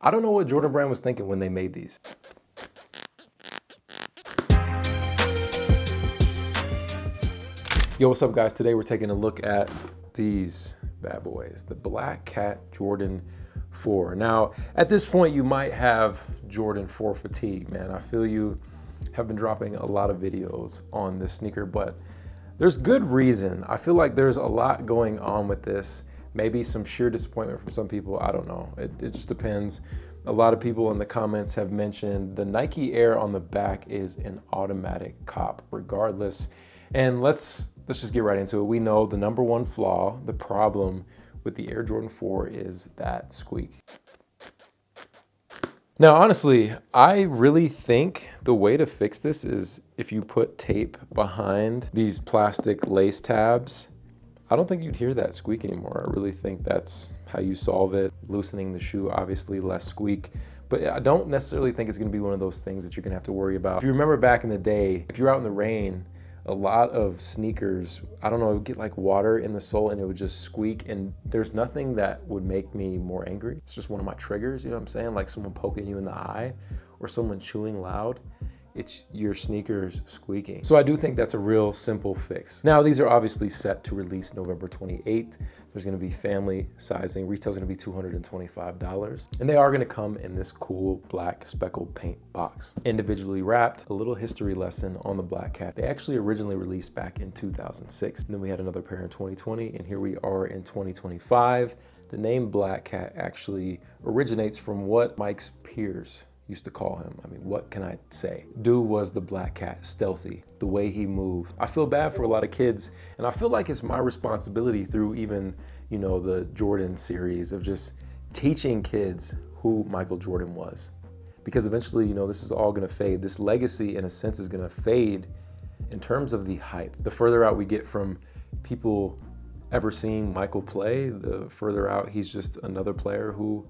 I don't know what Jordan Brand was thinking when they made these. Yo, what's up guys? Today we're taking a look at these bad boys, the Black Cat Jordan 4. Now, at this point, you might have Jordan 4 fatigue, man. I feel you have been dropping a lot of videos on this sneaker, but there's good reason. I feel like there's a lot going on with this. Maybe some sheer disappointment from some people, I don't know. It just depends. A lot of people in the comments have mentioned the Nike Air on the back is an automatic cop regardless. And let's just get right into it. We know the number one flaw, the problem with the Air Jordan 4 is that squeak. Now, honestly, I really think the way to fix this is if you put tape behind these plastic lace tabs. I don't think you'd hear that squeak anymore. I really think that's how you solve it. Loosening the shoe, obviously less squeak, but I don't necessarily think it's gonna be one of those things that you're gonna have to worry about. If you remember back in the day, if you're out in the rain, a lot of sneakers, I don't know, it would get like water in the sole and it would just squeak, and there's nothing that would make me more angry. It's just one of my triggers, you know what I'm saying? Like someone poking you in the eye or someone chewing loud. It's your sneakers squeaking. So I do think that's a real simple fix. Now, these are obviously set to release November 28th. There's gonna be family sizing. Retail's gonna be $225. And they are gonna come in this cool black speckled paint box. Individually wrapped. A little history lesson on the Black Cat. They actually originally released back in 2006. And then we had another pair in 2020, and here we are in 2025. The name Black Cat actually originates from what Mike's peers used to call him. I mean, what can I say? Dude was the Black Cat, stealthy, the way he moved. I feel bad for a lot of kids, and I feel like it's my responsibility through even, you know, the Jordan series of just teaching kids who Michael Jordan was. Because eventually, you know, this is all gonna fade. This legacy, in a sense, is gonna fade in terms of the hype. The further out we get from people ever seeing Michael play, the further out he's just another player who,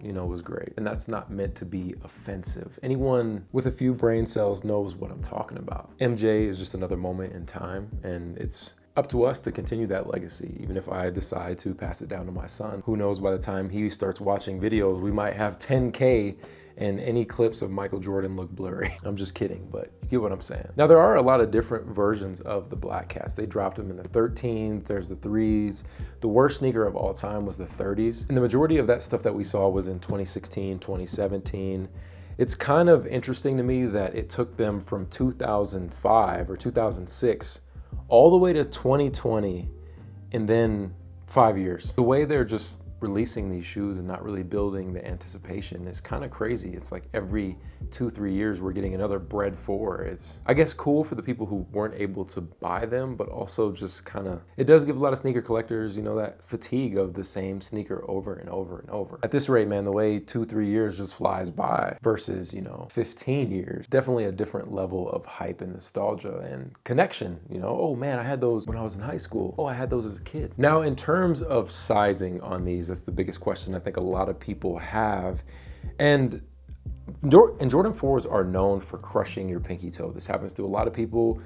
you know, was great. And that's not meant to be offensive. Anyone with a few brain cells knows what I'm talking about. MJ is just another moment in time, and it's up to us to continue that legacy. Even if I decide to pass it down to my son, who knows, by the time he starts watching videos, we might have 10K and any clips of Michael Jordan look blurry. I'm just kidding, but you get what I'm saying. Now, there are a lot of different versions of the Black Cats. They dropped them in the 13s, there's the 3s. The worst sneaker of all time was the 30s. And the majority of that stuff that we saw was in 2016, 2017. It's kind of interesting to me that it took them from 2005 or 2006 all the way to 2020 and then 5 years. The way they're just releasing these shoes and not really building the anticipation is kind of crazy. It's like every 2-3 years we're getting another Bread 4. It's, I guess, cool for the people who weren't able to buy them, but also just kind of, it does give a lot of sneaker collectors, you know, that fatigue of the same sneaker over and over and over. At this rate, man, the way 2-3 years just flies by versus, you know, 15 years, definitely a different level of hype and nostalgia and connection, you know. Oh man, I had those when I was in high school. Oh, I had those as a kid. Now, in terms of sizing on these, that's the biggest question I think a lot of people have. And Jordan 4s are known for crushing your pinky toe. This happens to a lot of people,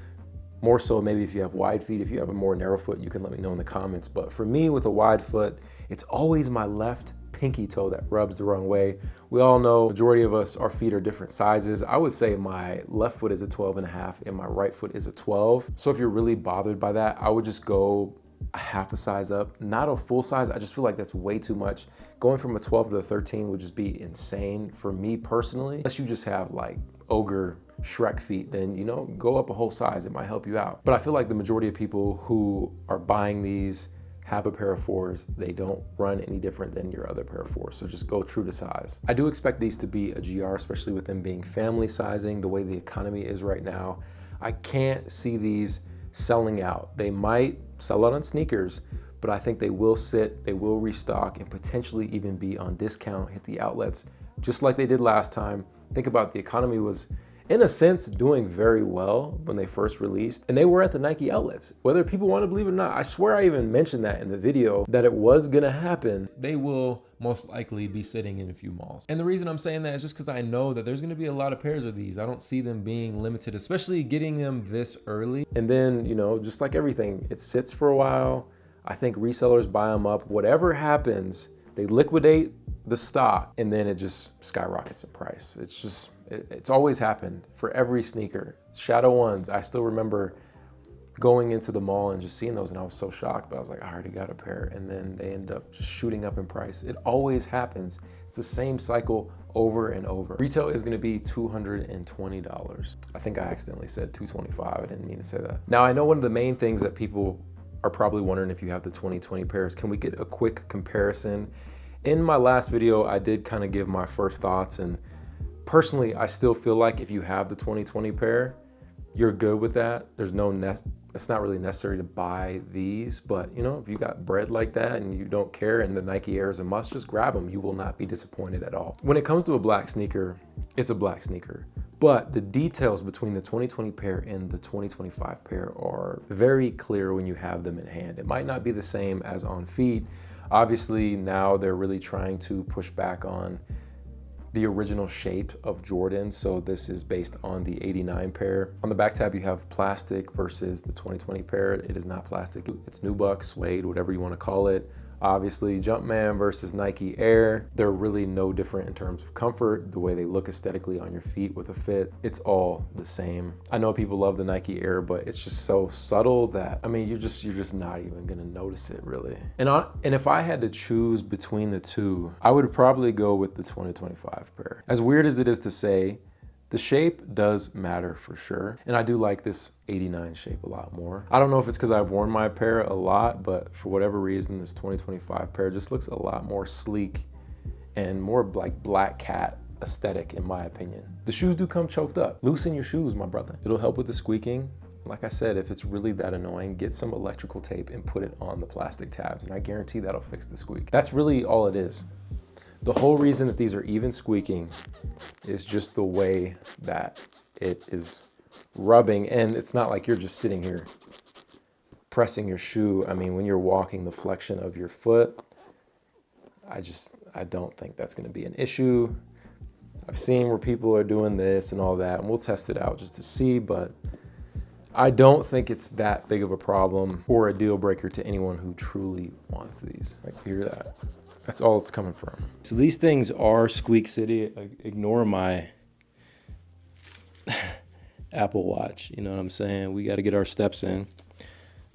more so maybe if you have wide feet. If you have a more narrow foot, you can let me know in the comments. But for me, with a wide foot, it's always my left pinky toe that rubs the wrong way. We all know, majority of us, our feet are different sizes. I would say my left foot is a 12.5 and my right foot is a 12. So if you're really bothered by that, I would just go a half a size up, not a full size. I just feel like that's way too much. Going from a 12 to a 13 would just be insane for me personally. Unless you just have like ogre Shrek feet, then, you know, go up a whole size. It might help you out. But I feel like the majority of people who are buying these have a pair of 4s. They don't run any different than your other pair of 4s. So just go true to size. I do expect these to be a GR, especially with them being family sizing, the way the economy is right now. I can't see these selling out. They might sell out on sneakers, but I think they will sit, they will restock, and potentially even be on discount, hit the outlets, just like they did last time. Think about, the economy was, in a sense, doing very well when they first released, and they were at the Nike outlets. Whether people want to believe it or not, I swear I even mentioned that in the video, that it was gonna happen. They will most likely be sitting in a few malls. And the reason I'm saying that is just because I know that there's gonna be a lot of pairs of these. I don't see them being limited, especially getting them this early. And then, you know, just like everything, it sits for a while. I think resellers buy them up. Whatever happens, They liquidate the stock and then it just skyrockets in price. It's just, it's always happened for every sneaker. Shadow ones, I still remember going into the mall and just seeing those and I was so shocked, but I was like, I already got a pair. And then they end up just shooting up in price. It always happens. It's the same cycle over and over. Retail is gonna be $220. I think I accidentally said $225. I didn't mean to say that. Now I know one of the main things that people are probably wondering if you have the 2020 pairs, can we get a quick comparison? In my last video, I did kind of give my first thoughts, and personally, I still feel like if you have the 2020 pair, you're good with that. There's no it's not really necessary to buy these, but you know, if you got bread like that and you don't care and the Nike Air is a must, just grab them. You will not be disappointed at all. When it comes to a black sneaker, it's a black sneaker. But the details between the 2020 pair and the 2025 pair are very clear when you have them in hand. It might not be the same as on feet. Obviously, now they're really trying to push back on the original shape of Jordan. So this is based on the 89 pair. On the back tab, you have plastic versus the 2020 pair. It is not plastic. It's nubuck, suede, whatever you want to call it. Obviously, Jumpman versus Nike Air. They're really no different in terms of comfort, the way they look aesthetically on your feet with a fit. It's all the same. I know people love the Nike Air, but it's just so subtle that, I mean, you're just not even gonna notice it really. And if I had to choose between the two, I would probably go with the 2025 pair. As weird as it is to say, the shape does matter for sure. And I do like this 89 shape a lot more. I don't know if it's because I've worn my pair a lot, but for whatever reason, this 2025 pair just looks a lot more sleek and more like black cat aesthetic in my opinion. The shoes do come choked up. Loosen your shoes, my brother. It'll help with the squeaking. Like I said, if it's really that annoying, get some electrical tape and put it on the plastic tabs, and I guarantee that'll fix the squeak. That's really all it is. The whole reason that these are even squeaking is just the way that it is rubbing, and it's not like you're just sitting here pressing your shoe. I mean, when you're walking, the flexion of your foot, I don't think that's gonna be an issue. I've seen where people are doing this and all that, and we'll test it out just to see, but I don't think it's that big of a problem or a deal breaker to anyone who truly wants these. Like, hear that? That's all it's coming from. So these things are Squeak City. Ignore my Apple Watch. You know what I'm saying? We got to get our steps in.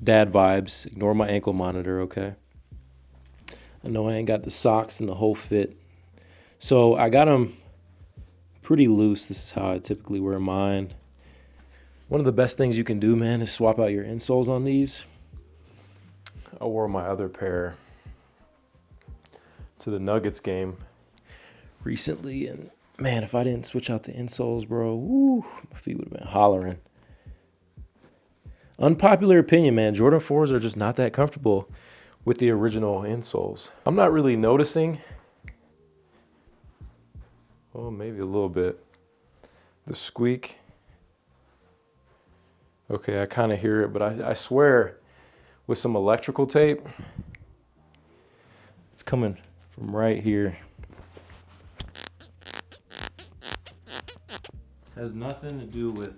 Dad vibes. Ignore my ankle monitor, okay? I know I ain't got the socks and the whole fit. So I got them pretty loose. This is how I typically wear mine. One of the best things you can do, man, is swap out your insoles on these. I wore my other pair to the Nuggets game recently, and man, if I didn't switch out the insoles, bro, woo, my feet would have been hollering. Unpopular opinion, man, Jordan 4s are just not that comfortable with the original insoles. I'm not really noticing, well, maybe a little bit, the squeak. Okay, I kind of hear it, but I swear with some electrical tape, it's coming from right here. Has nothing to do with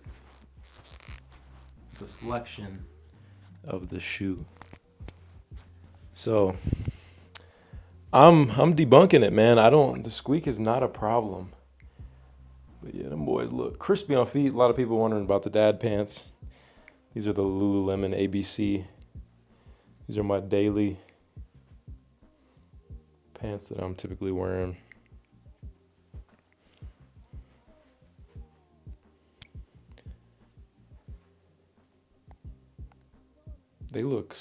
the flexion of the shoe. So I'm debunking it, man. The squeak is not a problem. But yeah, them boys look crispy on feet. A lot of people wondering about the dad pants. These are the Lululemon ABC. These are my daily pants that I'm typically wearing. They look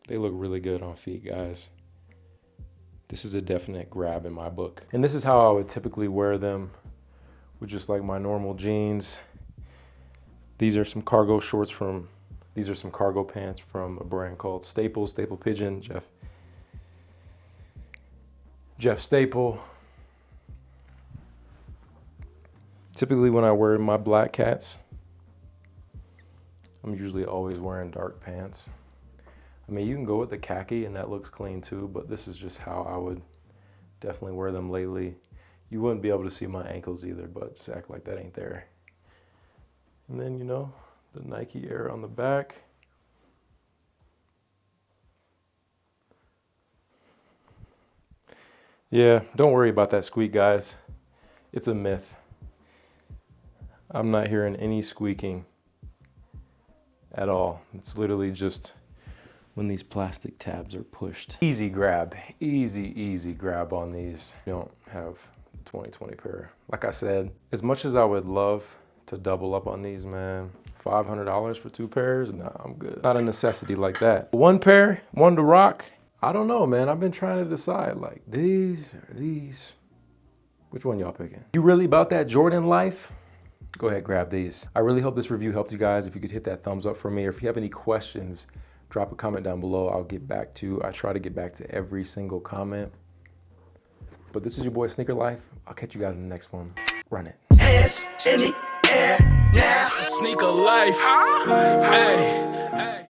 really good on feet, guys. This is a definite grab in my book. And this is how I would typically wear them with just like my normal jeans. These are some cargo shorts these are some cargo pants from a brand called Staple Pigeon, Jeff Staple. Typically when I wear my black cats, I'm usually always wearing dark pants. I mean, you can go with the khaki and that looks clean too, but this is just how I would definitely wear them lately. You wouldn't be able to see my ankles either, but just act like that ain't there. And then, you know, the Nike Air on the back. Yeah, don't worry about that squeak, guys. It's a myth. I'm not hearing any squeaking at all. It's literally just when these plastic tabs are pushed. Easy grab, easy grab on these. You don't have 2020 pair. Like I said, as much as I would love to double up on these, man, $500 for 2 pairs? Nah, I'm good. Not a necessity like that. 1 pair, 1 to rock. I don't know, man. I've been trying to decide, like, these or these. Which one y'all picking? You really about that Jordan life? Go ahead, grab these. I really hope this review helped you guys. If you could hit that thumbs up for me, or if you have any questions, drop a comment down below. I'll get back to, I try to get back to every single comment. But this is your boy Sneaker Life. I'll catch you guys in the next one. Run it. Hands in the air now. Sneaker Life. Hey.